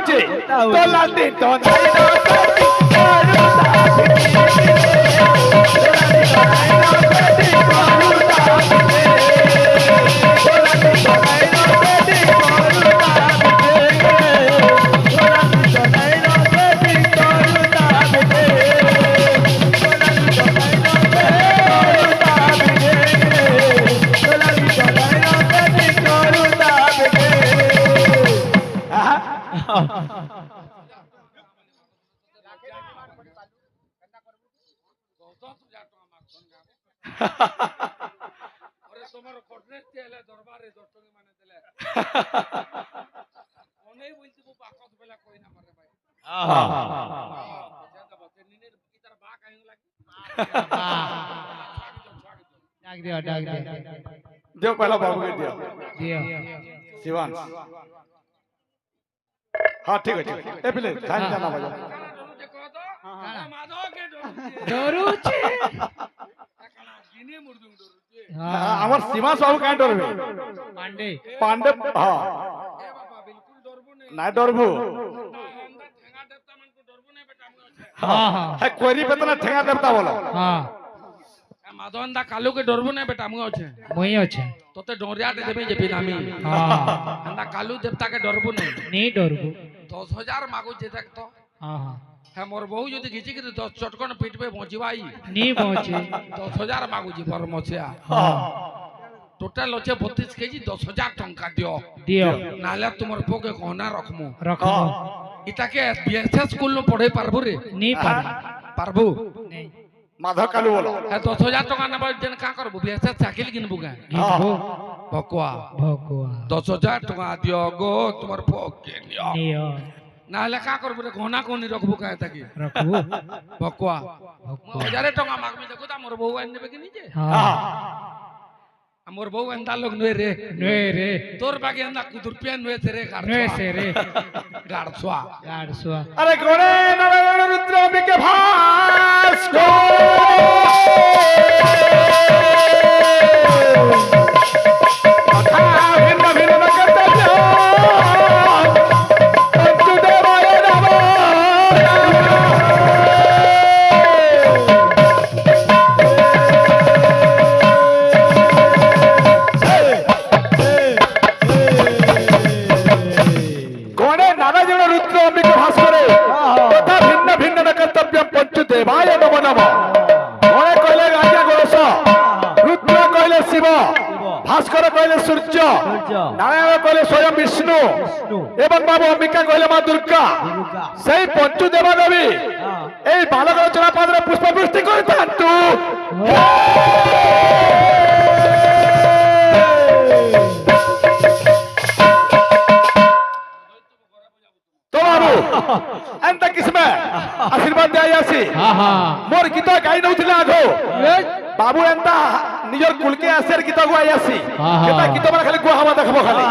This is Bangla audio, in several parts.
হচ্ছে তো লালটি তো নাই दियो पहला बाबू के दियो शिवान हाँ ठीक है ए पिले थाने जाना बजा डरू छे আমার সীমা সব কাই ডরবে पांडे পান্ডে হ্যাঁ না ডরবো हां हां হ্যাঁ কোরি পেতনা ঠেঙ্গা দেবতা বলো हां মাধবন দা কালু কে ডরবো না বেটা আমি আছে মই আছে তোতে ডরিয়াতে দেবে যে বিনামি हां আন্দা কালু দেবতা কে ডরবো না नहीं डरबो 10000 মাগু যে দেখ তো हां हां হ্যাঁ মোর বউ যদি ঘিচি করে 10 চটকন পিটবে পৌঁছিবাই नहीं पहुंचे 10000 মাগু জি বরমছিয়া হ্যাঁ টোটাল আছে 32 কেজি 10000 টাকা দিও दियो নালে তোমার পোকে কোনা রাখমু रखो ইতাকে বিএসএস স্কুল নো পড়াই পারবো রে नहीं पार পারবো नहीं মাধব কালু বলো হ্যাঁ 10000 টাকা নেবা দেন কা করবো বিএসএস সাইকেল কিনবো গা गिनबो বকুয়া भगवा 10000 টাকা দিও গো তোমার পোকে নিও नियो নাহলে কা করবো রে ঘনা কোনি রাখবো কা তাকে रखबो বকুয়া भगवा 1000 টাকা মাগবি দেখো তা মোর বউ আন দেবে কি নিজে हां মোর বউ আন্দা লোক নয় রে নে रे তোর বাগে আন্দা কুদুর পেন নয় রে নে से रे গাড়ছুয়া गाड़सुआ अरे गोरे नारायण रुद्र अंबिके भास को कथा भिन्न भिन्न कर्तव्य पंचदेवाय नमः गोरे नारायण रुद्र अंबिके भास करे कथा भिन्न भिन्न कर्तव्य पंचदेवाय नमः नमः गोरे कहले राजा गोरस रुद्र कहले शिव भास्कर कहले सूर्य नारायण कहले स्वयं विष्णु एवं बाबू अंबिका कहले मां दुर्गा সেই পঞ্চদেবা দেবী এই বালক রচনা পাদরে পুষ্পবৃষ্টি করিতান্তু তো বাবু এন্তা কিসমে আশীর্বাদ দেই আসি हां हां মোর গীত গাই নউছিলা আগো বাবু এন্তা নিজর কুলকে আসের গীত গাই আসি এটা গীত মানে খালি গুয়া হাওয়া দেখবো খালি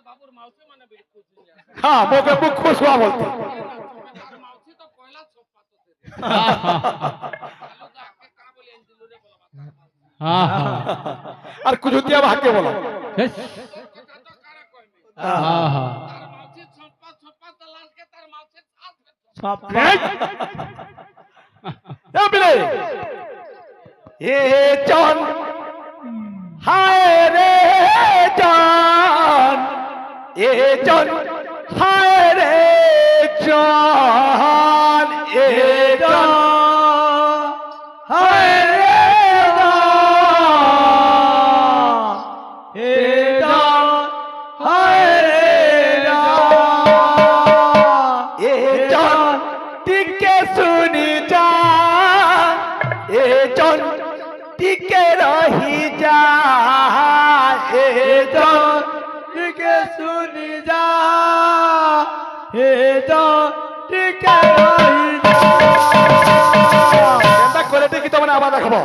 বাবুর মাউসি মানে বিলকুল হ্যাঁ মোকে মুখ খুশ হওয়া বলতে মাউসি তো কয়লা সব পাততে हां हां আর কুজুতিয়া ভাগ্যে বলো हां हां এ বিলে এ জান হায় রে জান এ জান হায় রে জান এ জান হায় রে জান এ জান হায় রে জান এ জান টিকে শুনি যা এ জান টিকে রহি যা এ জান টিকে শুনি যা এ জান টিকে রহি যা কেনটা করে দেখি তো মানে আবার দেখবো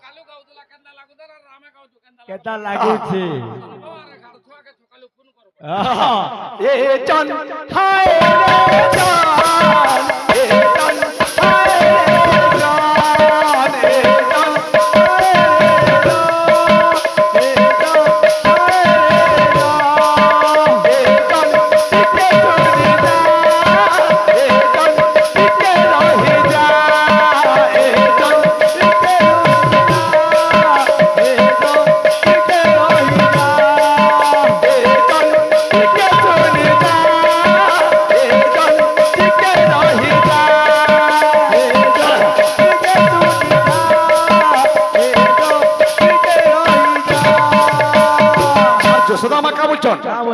কালু গাউদলা কেন্দা লাগুদার আর রামে গাউদু কেন্দা কেটা লাগুছে আরে গাড়ছুয়াকে সকালে ফোন করো এ জান হায় রে জান এ জান হায় রে জান এ জান হায় রে জান এ জান হায় রে জান এ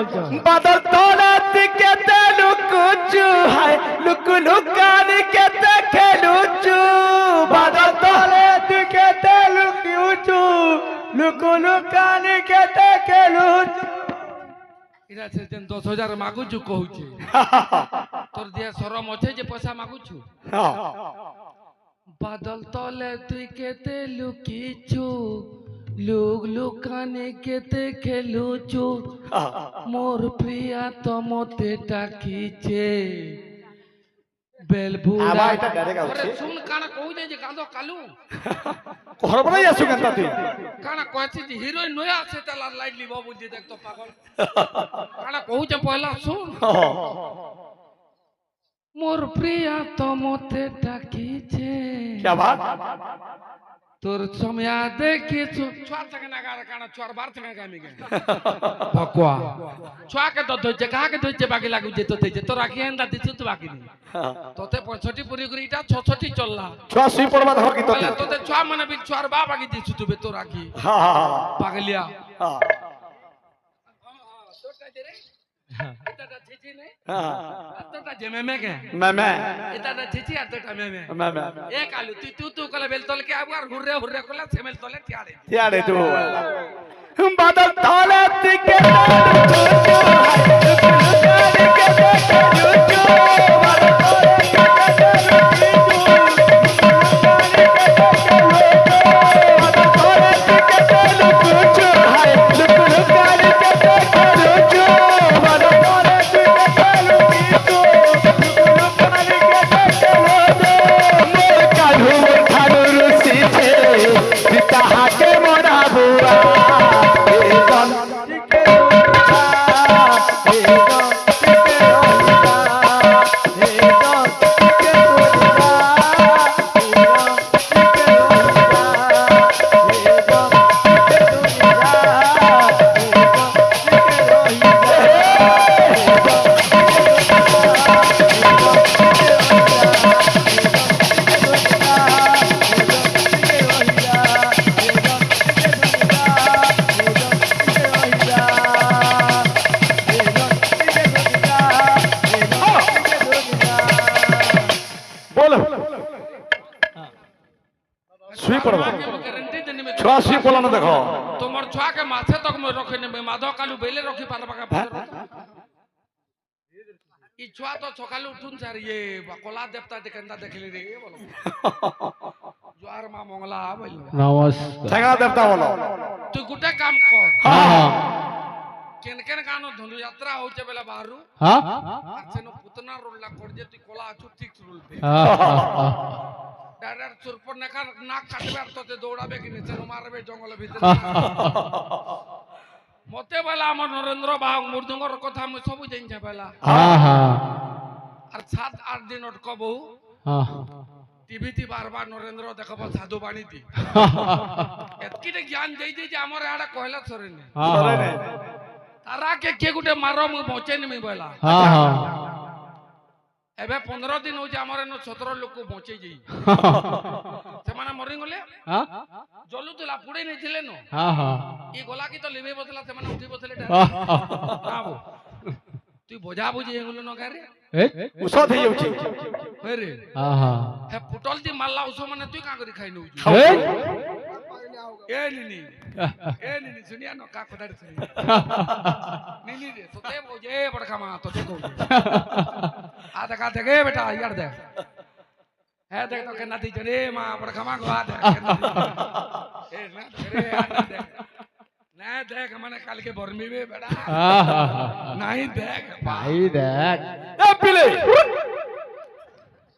বলছো বাদল তলে দিকেতে লুকুচু হায় লুকু লুকানি কেতে খেলুচু বাদল তলে দিকেতে লুকুচু লুকু লুকানি কেতে খেলুচু এরা সে 10,000 মাগুছু কହୁଛି তোর দিয়া শরম আছে যে পয়সা মাগুছু বাদল তলে তুই কেতে লুকিছু লুক লুকানে কেতে খেলুছু মোর প্রিয়া তমতে ডাকিছে বেলবুড়া আবার এটা direct আউছে। আরে শুন কানা কହୁছে যে কাঁদো কালু ঘরবড়াই আসু কেনতা তুই কানা কইছি যে হিরোইন নয়া আছে তালা লাইট লিব বুঝি দেখ তো পাগল কানা কହୁছে পয়লা শুন মোর প্রিয়া তমতে ডাকিছে क्या बात তোর সময় দেখিছু ছুয়ার থেকে না গার কানা ছুয়ার বার থেকে গামি গে ভকুয়া ছুয়াকে তো ধইছে কাকে ধইছে বাকি লাগুছে তো ধইছে তোর আকি এন্দা দিছু তো বাকি নি তোতে 65 পুরি করে এটা 66 চললা छुआ सुई पड़वा धो की तो বলে তোতে ছুয়া মানে বি ছুয়ার বা বাকি দিছু তুবে তোর আকি हां हां পাগলিয়া हां তোরটা দে রে এটা ছিছি নে हां তোরটা জেমেমে কে मैं এটা ছিছি আর তোরটা মেমে मैं এ কালু তুই কলে বেল তলে কে আবার হুররে হুররে কলে সেমেল তলে টিয়াড়ে यारे तू बादल तले दिकेते लुकुचु हाय लुकु लुकानी केते खेलुचु बादल तले दिकेते लुकुचु हाय लुकु लुकानी केते खेलुचु बादल तले दिकेते लुकुचु लुकानी केते खेलुचु मोर कालू ठाडुर सीथे पिता हाके मोरा बुआ एगन टिके रोजा एगन टिके रोजा एगन टिके रोजा एगन टिके बोलो सुई पड़वा গ্যারান্টি দেনি মে छुआ सुई पड़ानो देखो তোমার ছুয়াকে মাছে তক মে রখে নেবে মাধব কালু বেলে রখি পারবা কা ই ছুয়া তো সকালে উঠুন স্যার ইয়ে কলা দেবতা দেখেন্দা দেখলি রে বলো জোয়ার মা মঙ্গলা বলল নমস্কার ठेंगा देवता बोलो তুই গুটে কাম কর হ্যাঁ কেন কেন গানো ধনু যাত্রা হচ্ছে বেলা বাহারু হ্যাঁ সেন পুতনা রোল্লা কর যে তুই কলা আছু ঠিক রুলবে ডাইরেক্ট সুরপর নাকা নাক কাটবে আর তোতে দৌড়াবে কি নিচে মারবে জঙ্গলের ভিতরে মতে বেলা আমার নরেন্দ্র বাহক মৃদঙ্গর কথা আমি সবু জানছে বেলা আর 7-8 দিন অটকব টিভিতে বারবার নরেন্দ্র দেখাব সাধু বাণীতি এতকিটা জ্ঞান দেই দেই যে আমার আড়া কয়লা সরে নে सरे ने তারা কে গুটে মারো মু বচে নিমি বেলা এবে 15 দিন হচ্ছে আমার এনো 17 লোক বচে যাই সেমানে মরি গলে জলু তুলা পুড়ে নেছিলে ন ই গলা কি তো লিবে বসলা সেমানে উঠি বসলে আবো তুই বোঝা বুঝি এগুলো ন গারে उसो थई जाउची রে হে পুটল দি মারলা উসো মানে তুই কা করি খাই নউ এ নিনি শুনিয়া ন কা কথা শুনি নিনি রে তোতে বোঝে বড় খামা তোতে কো आ देखा देखे बेटा यार देख है देख तो कहना थी रे मां बड़ खमा को आ देख ए ना रे ना देख मैंने कल के बरमी में बेटा नहीं देख ভাই দেখ ए पिले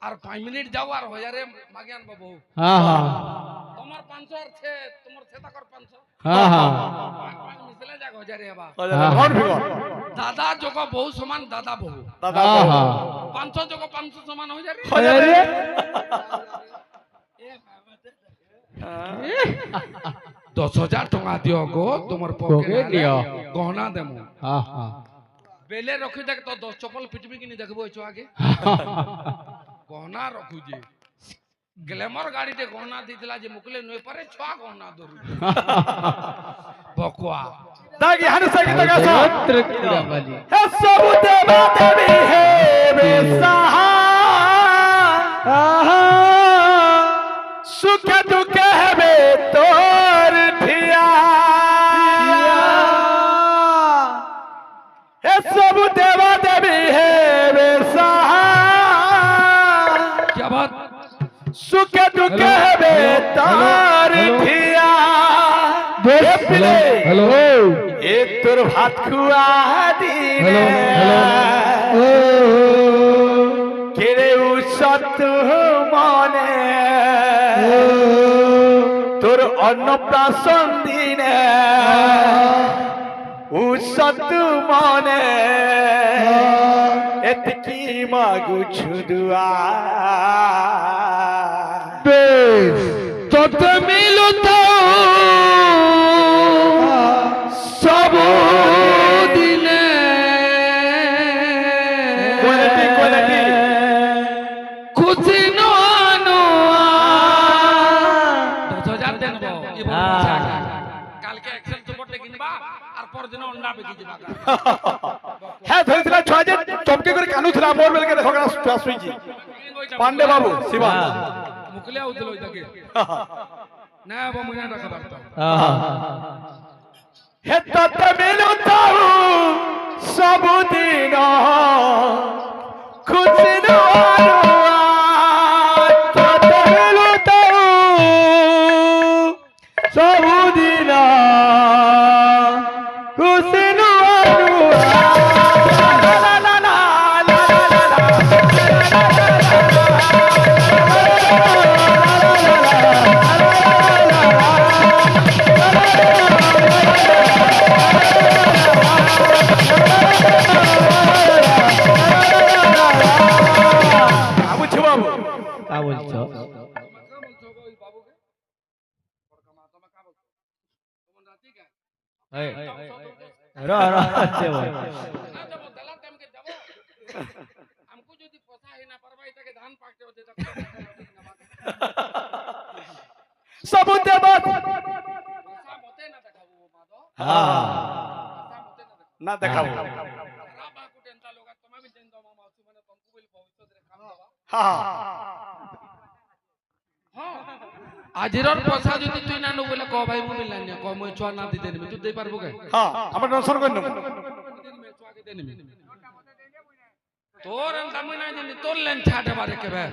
और 5 मिनट जाओ और हो जा रे मागियान बाबू তোমার 500 আর ছে তোমার সেটা কর 500 মিশলে যাক हो जा রে বাবা कौन फिगर दादा जोको बहु समान दादा बहु दादा 500 जोको 500 समान हो जा रे हो जाए रे 10,000 टका दियो गो तुमर পকে দিও गहना देमु बेले रखी देख तो 10 चप्पल पिटबी कि नहीं देखबो छ आगे गहना रखू जे ग्लैमर गाड़ी दे गहना दितला जे मुकले नय पारे छवा गहना दरु बकवा দাগি হানসা কি দাগা छत्र कीड़ा वाली হে সবু দেবা দেবী হে বেসাহা সুখে দুঃখে হেবে তোর ঠিয়া হে সবু দেবা দেবী হে বেসাহা क्या बात সুখে দুঃখে হেবে তোর ঠিয়া हेलो এ তোর ভাত খুয়া দিনে কেড়ে উৎসত মনে তোর অন্নপ্রাশন দিনে উৎসত মনে এতকি মাগু ছুদুয়া तोते मिलो तो सब दिने কোয়ালিটি खुशी नो आनो 10,000 দেন গো কালকে এক্সেল সুপারটা কিনবা আর পরদিন অন্ডা বিকি দিবা হ্যাঁ ধরেছিলাম 6000 চমকে করে কানুছিলাম মোর বেলকে দেখো শুইছি পান্ডে বাবু শিবা মুখলে আউছিল ওইটাকে না বাবু মুনা রাখা বার্তা হে ততে মিলু তাউ সবুদিন খুশি নুয়া ততে মিলু তাউ সবুদিন খুশি নুয়া লা লা লা লা বাবু ছি বাবু क्या बोलছো ওই বাবুকে বড়কা মা তোমা কা বলছো তোমার রাতি কা रा रा अच्छे बोल না দেব দালা টাইমকে দেব हमको যদি পয়সা হে না পারবা এটাকে ধান পাকতে হতে সবু দেবা পয়সা মতে না দেখাবো মাদো हाँ পয়সা মতে না না দেখাবো দেখাবো রাবা কো টেনতা লোগা তোমা भी টেনতা মামা আসু মানে तुमको বলি ভবিষ্যৎ রে কাম দেবা হ্যাঁ হ্যাঁ আজিরর পয়সা যদি তুই না নো বলে ক ভাই মু মিলানি ক মই ছুয়া না দিতে নিবি তুই দেই পারবো কে হ্যাঁ আমরা টেনশন করি না দিন মে ছুয়া কে দে নিবি তোর এন্তা মই না জানি তোর লেন ছাড়ে বারে কে বে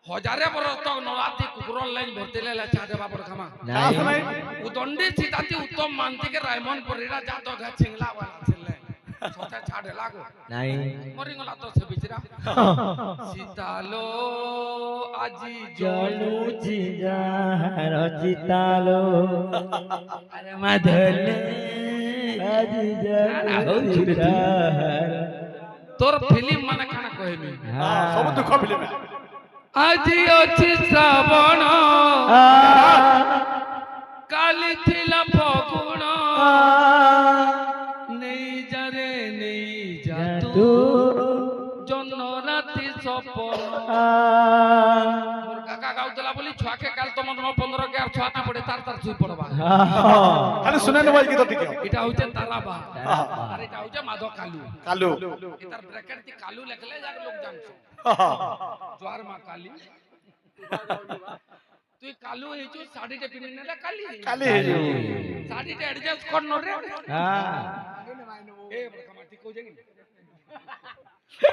হজারে বরস তক নলাতি কুকুরর লাইন ভর্তিলে লা ছাড়ে বাবর খামা नहीं উদন্ডি সিতাতি উত্তম মানতিকে রায়মন পরিরা জাত গা চিংলা ওয়ালা ছিলে সোটা ছাড়ে লাগো नहीं মরিংলা তো সে বিচরা সীতালো আজি জলু চিতালো আরে মাধলে আজি জলু তোর ফিল্ম মানে কানা কহেমি সবু দুঃখ ফিল্ম আজি অছি শ্রাবণ কালি থিলা ফগুণ নেই যারে নেই যা তু জন্য রাতি সপন মোর কাকা গাউতলা বলি ছুয়াকে কাল তোমার 15 কে আর ছুয়া না পড়ে তার শুই পড়বা খালি শুনে নেব কি তো দিকে এটা হইছে তারাবা আর এটা হইছে মাধ কালু কালু এটার ব্র্যাকেট দি কালু লেখলে যার লোক জানছো জোয়ার মা কালী তুই কালু হইছো শাড়িতে পিনে নেলা কালি কালি হেজু শাড়িতে অ্যাডজাস্ট কর ন রে हाँ এ বড় মাটি কই যাগি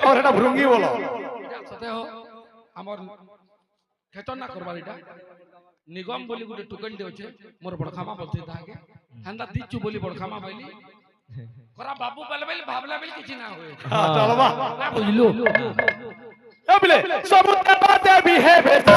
আর এটা ভৃঙ্গি বলো এটা সতে হো আমার খেতন না করবার এটা নিগম বলি গুটে টুকন দেউছে মোর বড় খামা বলতে থাকে হান্দা দিচ্ছু বলি বড় খামা বলি করা বাবু বলে বলে ভাবলা বলে কিছু না হয় চলো বা না বুঝলো এবলে সবু দেবা দেবী হে বেটা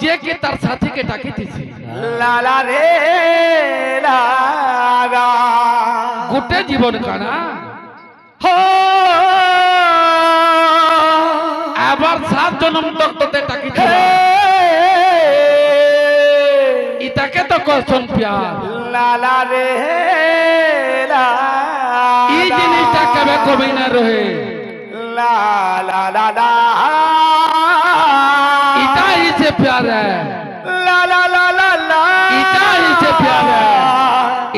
যে কে তার সাথীকে ডাকিতেছে লালা রে লাগা গোটে জীবন কানা হো আবার 7 জন্ম তক তোতে ডাকিছে ইতাকে তো কসন প্যার লালা রে এই জিনিসটা কবে কবে না রহে লা লা লা লা इतना ही से प्यार है ला ला ला ला ला इतना ही से प्यार है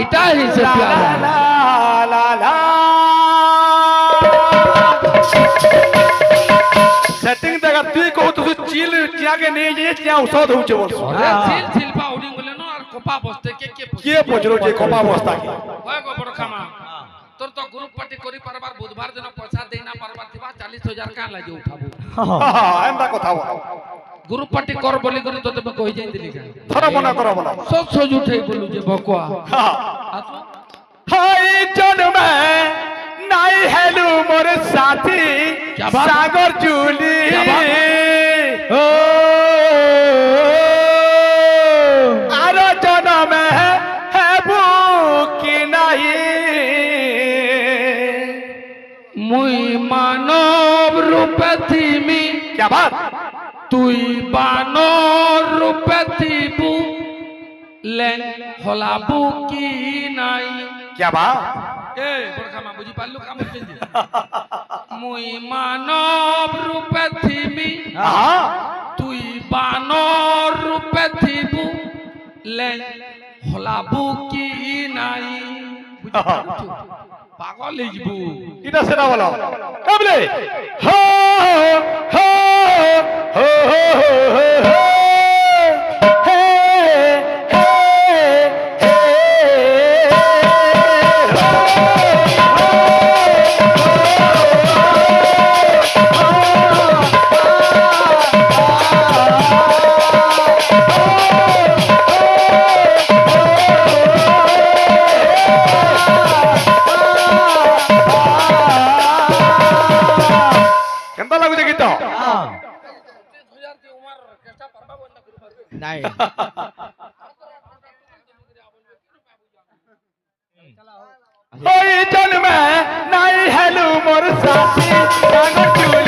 इतना ही से प्यार है ला ला ला सेटिंग तक तू को तू चिल क्या के नहीं ये क्या औषध होचे बोल अरे सिल सिलपा उडिंग बोले नो और कोपा बसते के पोचरो जे कोपा बस्ता के होय गो बड़ खामा तोर तो ग्रुप पार्टी करी परबार बुधवार दिन पैसा देना परबार थिबा 40,000 का लागे उठाबो एंदा কথা বল ग्रुप पार्टी कर बोली करी तो तब कहि जाई दिली का थोड़ा मना करो बोला सब सोज उठे बोलू जे बकवा हाय जन्म नाई हेलू मोर साथी क्या बात? सागर जूली क्या बात? ओ आरो जन्म है भूखी नहीं मुई मानव रूप थीमी क्या बात তুই বানর রূপে থিবু লেন হলাবু কি নাই क्या बात এ বড় কামা বুঝি পারলু কাম কেন মুই মানব রূপে থিমি हाँ তুই বানর রূপে থিবু লেন হলাবু কি নাই বুঝি পারছু পাগল হইবু এটা সেটা বলো কাবলে হো হো হো হো হো হে হে কেমন লাগুছে গীত नहीं ওই জন্মে নাই হেলু মোর সাথী সাগর চুলি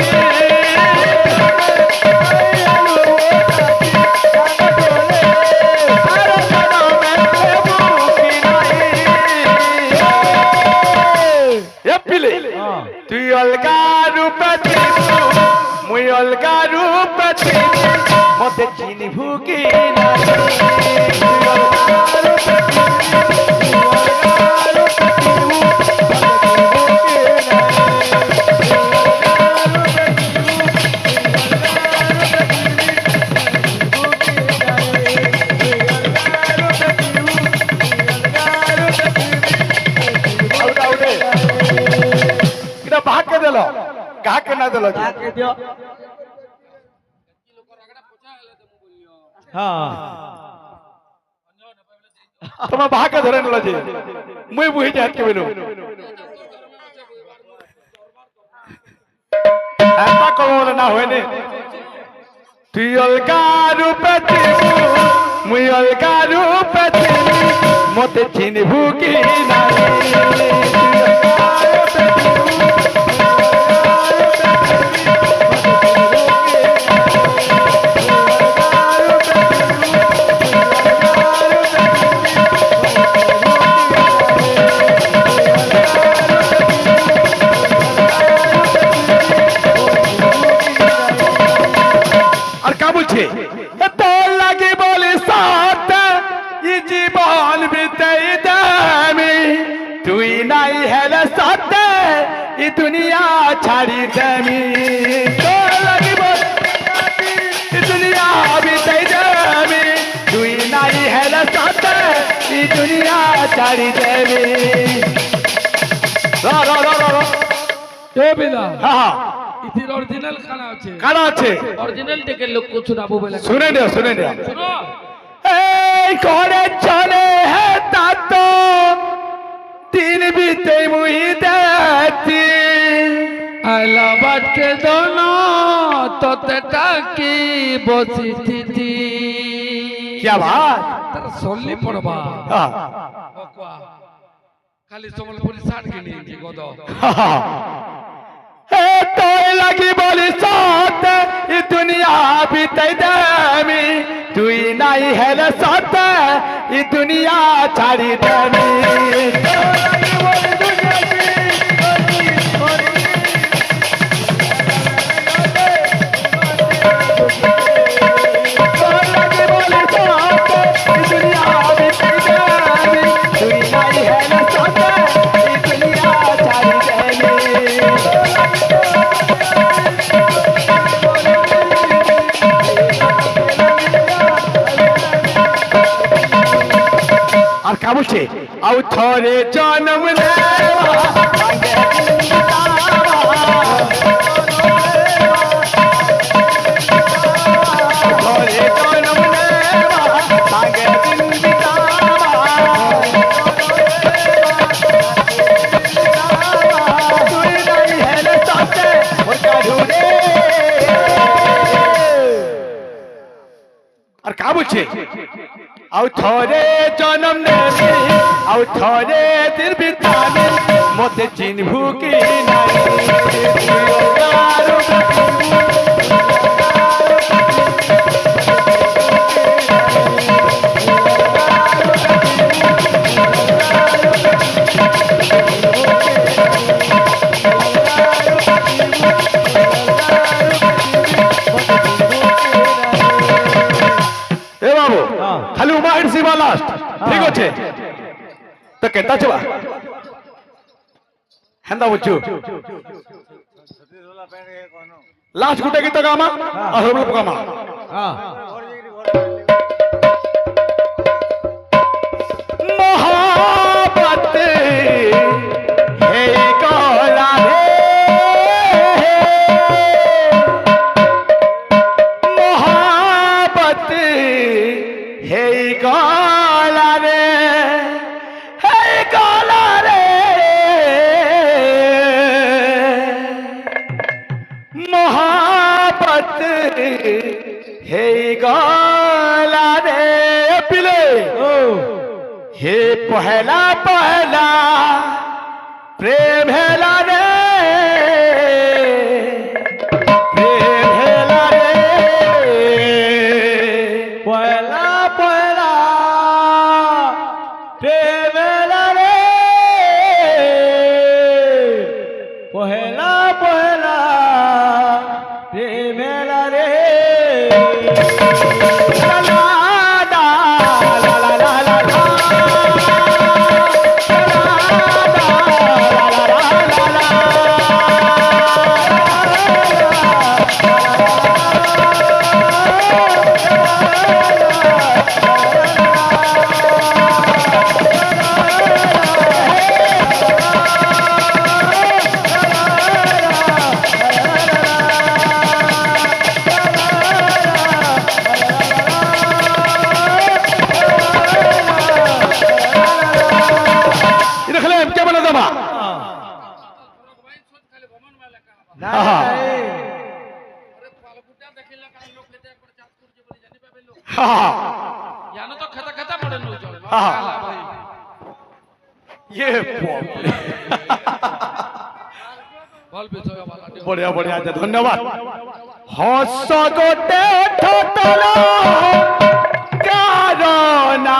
তুই অলগা রূপে মুই অলগা রূপে মতে চিনিভু কি ভাগকে দিল কাকে না দিল के दियो हाँ তোমার ভাগকে ধরে নিল যে মুই বুঝি যে হাতকে বেলু এত কবলে না হয়নি তুই অলগা রূপে মুই অলগা রূপে মতে চিনিভু কি না আর কা বলছে তোর লাগে বলে সাথ ই জীবন বিতাই দামি তুই নাই হেলে সাথ ই দুনিয়া ছাড়ি দামি তোর লাগে বলে ই দুনিয়া বিতাই দামি তুই নাই হেলে সাথ ই দুনিয়া ছাড়ি দামি রা রা রা রা এ বিদা হ্যাঁ ইতির অরিজিনাল খানা আছে কারা আছে অরিজিনাল থেকে লোক কো শুনাবো বলে শুনে নিও শুনে নিও শুনো এই করে চলে হে তাতো দিন বিতে মুই দেখি আইলা বাটকে দন তোতে টাকি বসিছি क्या बात তার সল্লি পড়বা हाँ, ওকুয়া খালি সম্বলপুরি শার্ট কিনে গদ ए तोय लगी बोली साथ ये दुनिया बीते देमी तुई नहीं है रे साथ ये दुनिया छाड़ी देमी तोय लगी बोली साथ ये दुनिया बीते देमी तुई नहीं है रे साथ ये दुनिया छाड़ी देमी আর কাবুছে আউ থরে জন্ম নেওয়া থরে জন্ম নেওয়া সাগে দিন বিতাওয়া তুই নাই হেলে সাথে ওর কাজুরে আর কাবুছে আউ থরে জন্ম নেবি আউ থরে দিন বিতাবি মতে চিনভু কি নাই এ বাবু খালি উমাহির সিবা লাস্ট ঠিক আছে তো কেতা চবা হেন্দা বুঝু লাস্ট গুটে গীত গামা আর হবল গামা हाँ मोहब्बत है गला रे मोहब्बत है गला रे है गला रे मोहब्बत है गला रे पिले हे पहला पहला प्रेम हेला रे प्रेम हेला रे पहला पहला प्रेम रे पहला पहला प्रेम रे ला ला ला ला ला ला ला ला यानो तो खता खता मॉडर्न हो जाओ भाई ये বল বিজয় বালা বড়িয়া বড়িয়া আছে ধন্যবাদ হস গোটে ঠোঁটল কারণা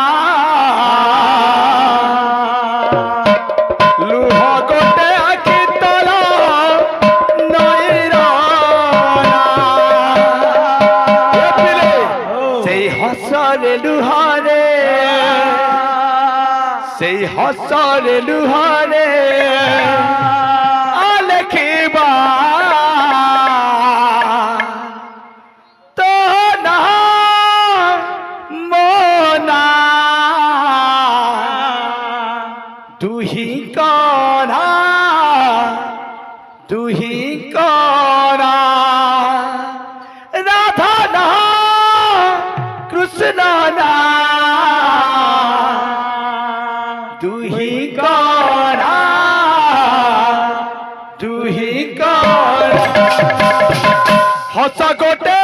লুহ গোটে আখি তল নইর সেই হসরে লুহরে সেই হসরে লুহরে আলেখিবা তো না মনা দুহি করা দুহি করা রাধা না কৃষ্ণ না দুহি করা দুহি করা হস গোটে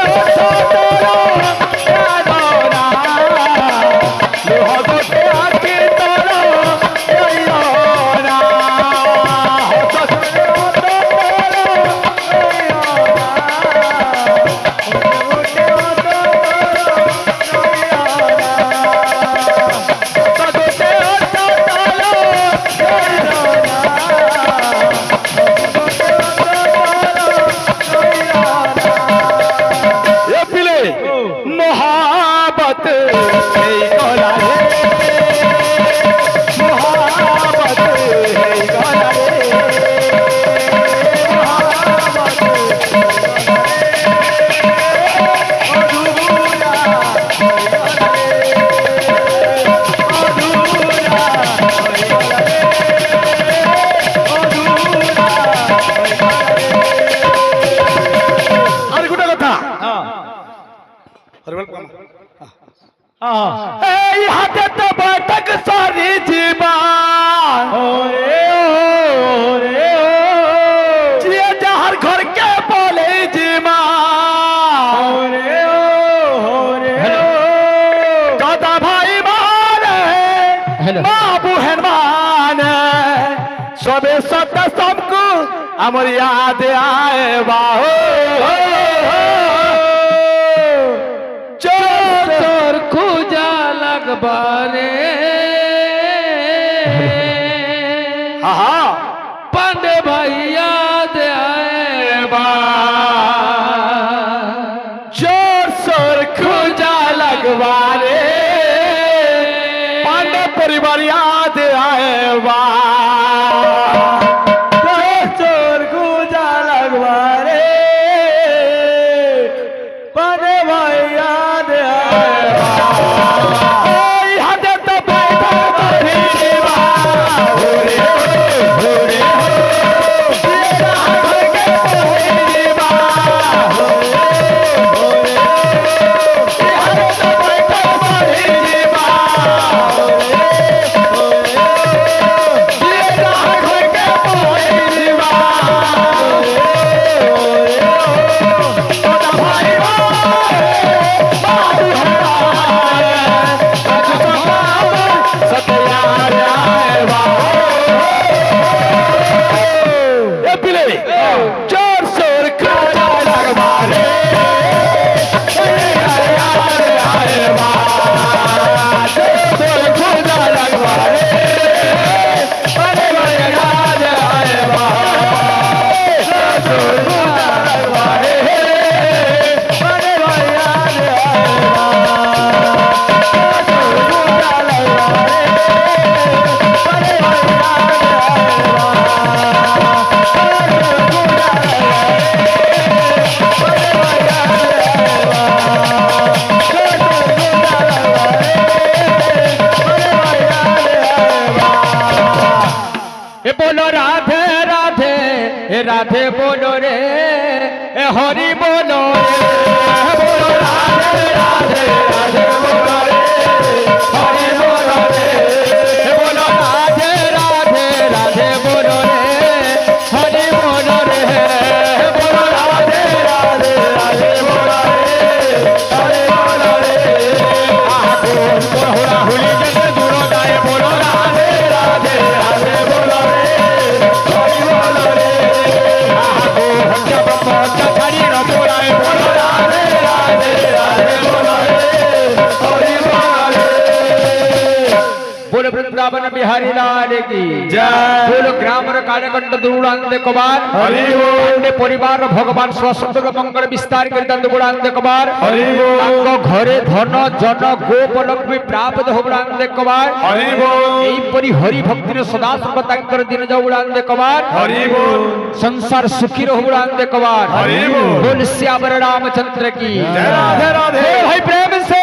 লোহ গোটে আখি তোর मोहब्बत गला रे मोहब्बत गला रे আর গোটা কথা এই হাতে তো বৈঠক সারি জীবন যে যাহার ঘরকে বলে জীবন দাদা ভাই মানে মা বুহেন মানে সবে সত্য সবকু আমার याद आए बाहो তোর খুঁজা লাগবারে आहा পান্ডে ভাইয়া দে আয়েবা जोर सोर खुजा लगवारे पांडे परिवार याद आए बा चोर गुजा लगवारे पाने भाई याद हाथे तो बैठा तोरी जीवा हो रे हो रे हो तेरा घर के तोरी जीवा हो रे हो रे हाथे तो बैठा तोरी जीवा हो रे हो रे तेरा घर के तोरी जीवा हो रे दादा भाई बाबू जोर शोर खाजा लगवारे जोर खाजा लगवारे अरे बड़े राज आए जोर खाजा लगवारे अरे बड़े राज बोलो राधे राधे राधे बोलो रे हरि बोलो रे बोलो राधे राधे राधे बोलो रे हरि बोलो रे बोलो राधे राधे राधे बोलो रे हरि बोलो रे बोलो राधे राधे राधे बोलो रे हरि बोलो रे बोलो हुली जग दूरो जाए बोलो राधे राधे राधे बोलो रे हरि बोलो रे छड़ी न बोलाए बोलो राधे राधे राधे बोलो रे हरि बोलो रे बोलो वृंदावन बिहारी लाल की जय बोलो ग्रामर कार्यकंड दुरांदे कुमार हरि बोल परिवार भगवान स्वसंतक मंगल विस्तार कर दंद बुरांदे कुमार हरि बोल ताको घरे धन जन गोप लक्ष्मी प्राप्त हो बुरांदे कुमार हरि बोल एई परि हरि भक्ति सदा सर्वतांकर दिन जाऊ बुरांदे कुमार हरि बोल संसार सुखी रहो बुरांदे कुमार हरि बोल श्याम रामचंद्र की जय राधे राधे भाई प्रेम से